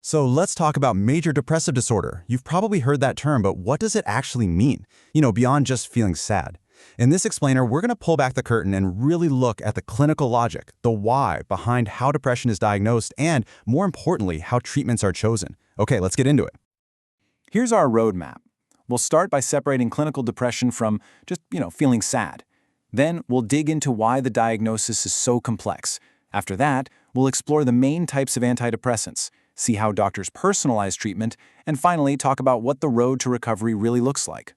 So let's talk about major depressive disorder. You've probably heard that term, but what does it actually mean? Beyond just feeling sad. In this explainer, we're going to pull back the curtain and really look at the clinical logic, the why behind how depression is diagnosed, and more importantly, how treatments are chosen. Okay, let's get into it. Here's our roadmap. We'll start by separating clinical depression from just, feeling sad. Then we'll dig into why the diagnosis is so complex. After that, we'll explore the main types of antidepressants, see how doctors personalize treatment, and finally talk about what the road to recovery really looks like.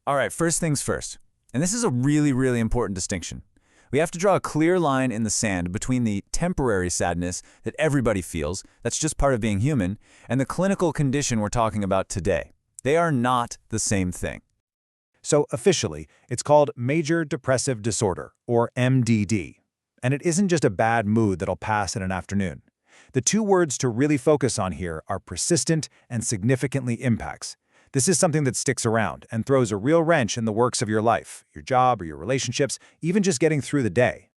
All right, first things first. And this is a really important distinction. We have to draw a clear line in the sand between the temporary sadness that everybody feels, that's just part of being human, and the clinical condition we're talking about today. They are not the same thing. So officially, it's called Major Depressive Disorder, or MDD. And it isn't just a bad mood that'll pass in an afternoon. The two words to really focus on here are persistent and significantly impacts. This is something that sticks around and throws a real wrench in the works of your life, your job or your relationships, even just getting through the day.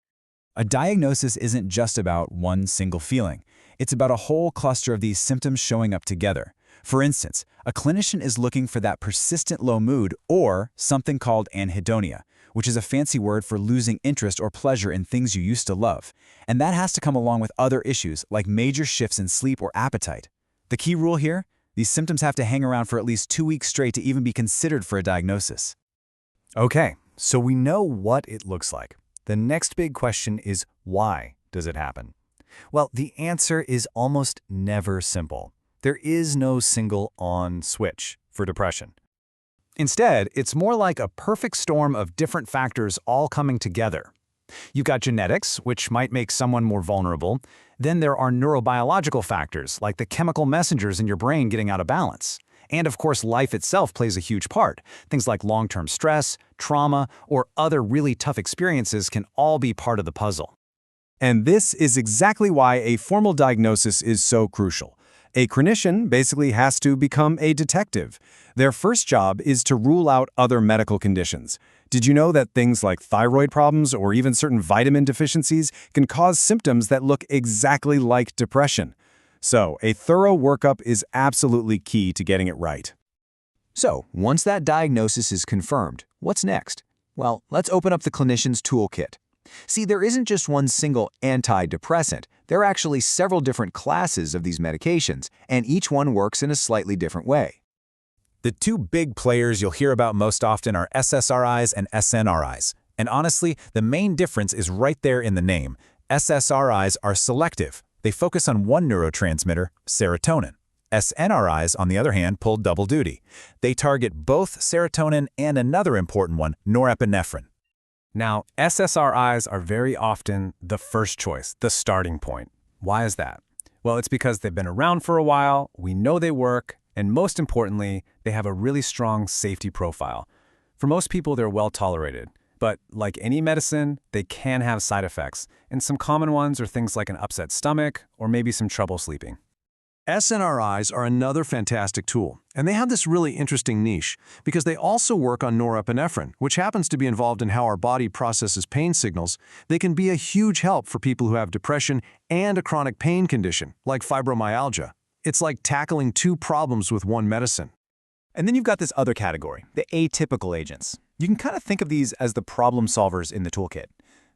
A diagnosis isn't just about one single feeling. It's about a whole cluster of these symptoms showing up together. For instance, a clinician is looking for that persistent low mood or something called anhedonia, which is a fancy word for losing interest or pleasure in things you used to love. And that has to come along with other issues like major shifts in sleep or appetite. The key rule here? These symptoms have to hang around for at least 2 weeks straight to even be considered for a diagnosis. Okay, so we know what it looks like. The next big question is, why does it happen? Well, the answer is almost never simple. There is no single on switch for depression. Instead, it's more like a perfect storm of different factors all coming together. You've got genetics, which might make someone more vulnerable. Then there are neurobiological factors, like the chemical messengers in your brain getting out of balance. And of course, life itself plays a huge part. Things like long-term stress, trauma, or other really tough experiences can all be part of the puzzle. And this is exactly why a formal diagnosis is so crucial. A clinician basically has to become a detective. Their first job is to rule out other medical conditions. Did you know that things like thyroid problems or even certain vitamin deficiencies can cause symptoms that look exactly like depression? So, a thorough workup is absolutely key to getting it right. So, once that diagnosis is confirmed, what's next? Well, let's open up the clinician's toolkit. See, there isn't just one single antidepressant. There are actually several different classes of these medications, and each one works in a slightly different way. The two big players you'll hear about most often are SSRIs and SNRIs. And honestly, the main difference is right there in the name. SSRIs are selective. They focus on one neurotransmitter, serotonin. SNRIs, on the other hand, pull double duty. They target both serotonin and another important one, norepinephrine. Now, SSRIs are very often the first choice, the starting point. Why is that? Well, it's because they've been around for a while, we know they work, and most importantly, they have a really strong safety profile. For most people, they're well tolerated. But like any medicine, they can have side effects, and some common ones are things like an upset stomach or maybe some trouble sleeping. SNRIs are another fantastic tool, and they have this really interesting niche because they also work on norepinephrine, which happens to be involved in how our body processes pain signals. They can be a huge help for people who have depression and a chronic pain condition, like fibromyalgia. It's like tackling two problems with one medicine. And then you've got this other category, the atypical agents. You can kind of think of these as the problem solvers in the toolkit.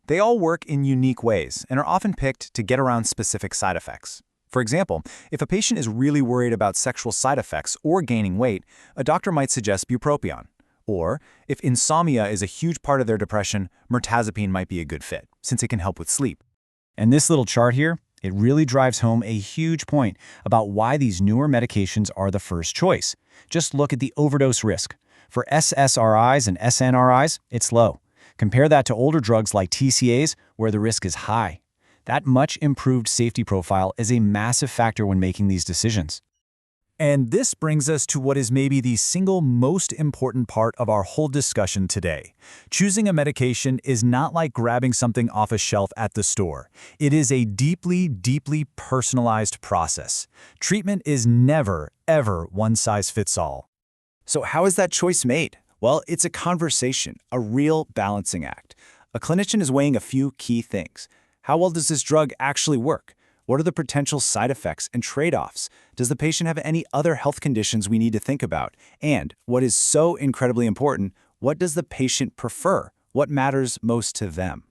They all work in unique ways and are often picked to get around specific side effects. For example, if a patient is really worried about sexual side effects or gaining weight, a doctor might suggest bupropion. Or, if insomnia is a huge part of their depression, mirtazapine might be a good fit, since it can help with sleep. And this little chart here, it really drives home a huge point about why these newer medications are the first choice. Just look at the overdose risk. For SSRIs and SNRIs, it's low. Compare that to older drugs like TCAs, where the risk is high. That much improved safety profile is a massive factor when making these decisions. And this brings us to what is maybe the single most important part of our whole discussion today. Choosing a medication is not like grabbing something off a shelf at the store. It is a deeply personalized process. Treatment is never, ever one size fits all. So how is that choice made? Well, it's a conversation, a real balancing act. A clinician is weighing a few key things. How well does this drug actually work? What are the potential side effects and trade-offs? Does the patient have any other health conditions we need to think about? And what is so incredibly important, what does the patient prefer? What matters most to them?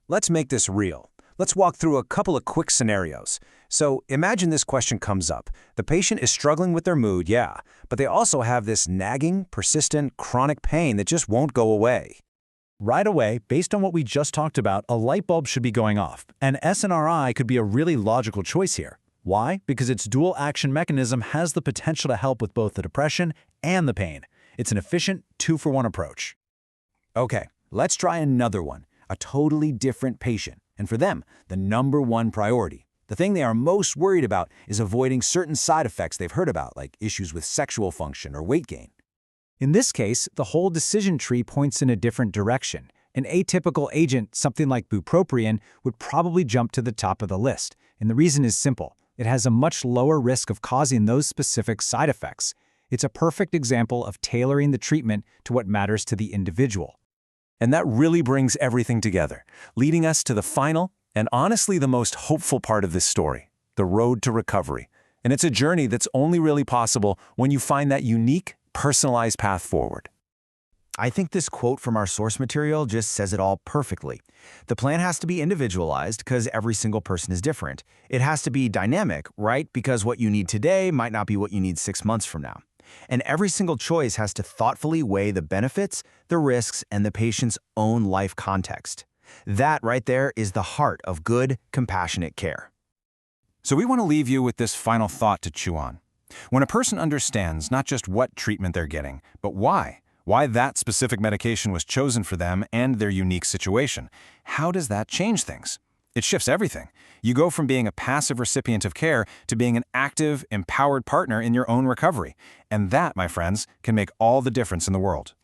Let's make this real. Let's walk through a couple of quick scenarios. So imagine this question comes up. The patient is struggling with their mood, yeah, but they also have this nagging, persistent, chronic pain that just won't go away. Right away, based on what we just talked about, a light bulb should be going off, and SNRI could be a really logical choice here. Why? Because its dual action mechanism has the potential to help with both the depression and the pain. It's an efficient 2-for-1 approach. Okay, let's try another one, a totally different patient. And for them, the #1 priority. The thing they are most worried about is avoiding certain side effects they've heard about, like issues with sexual function or weight gain. In this case, the whole decision tree points in a different direction. An atypical agent, something like bupropion, would probably jump to the top of the list. And the reason is simple. It has a much lower risk of causing those specific side effects. It's a perfect example of tailoring the treatment to what matters to the individual. And that really brings everything together, leading us to the final and honestly the most hopeful part of this story, the road to recovery. And it's a journey that's only really possible when you find that unique, personalized path forward. I think this quote from our source material just says it all perfectly. The plan has to be individualized because every single person is different. It has to be dynamic, right? Because what you need today might not be what you need 6 months from now. And every single choice has to thoughtfully weigh the benefits, the risks, and the patient's own life context. That right there is the heart of good, compassionate care. So we want to leave you with this final thought to chew on. When a person understands not just what treatment they're getting, but why that specific medication was chosen for them and their unique situation, how does that change things? It shifts everything. You go from being a passive recipient of care to being an active, empowered partner in your own recovery. And that, my friends, can make all the difference in the world.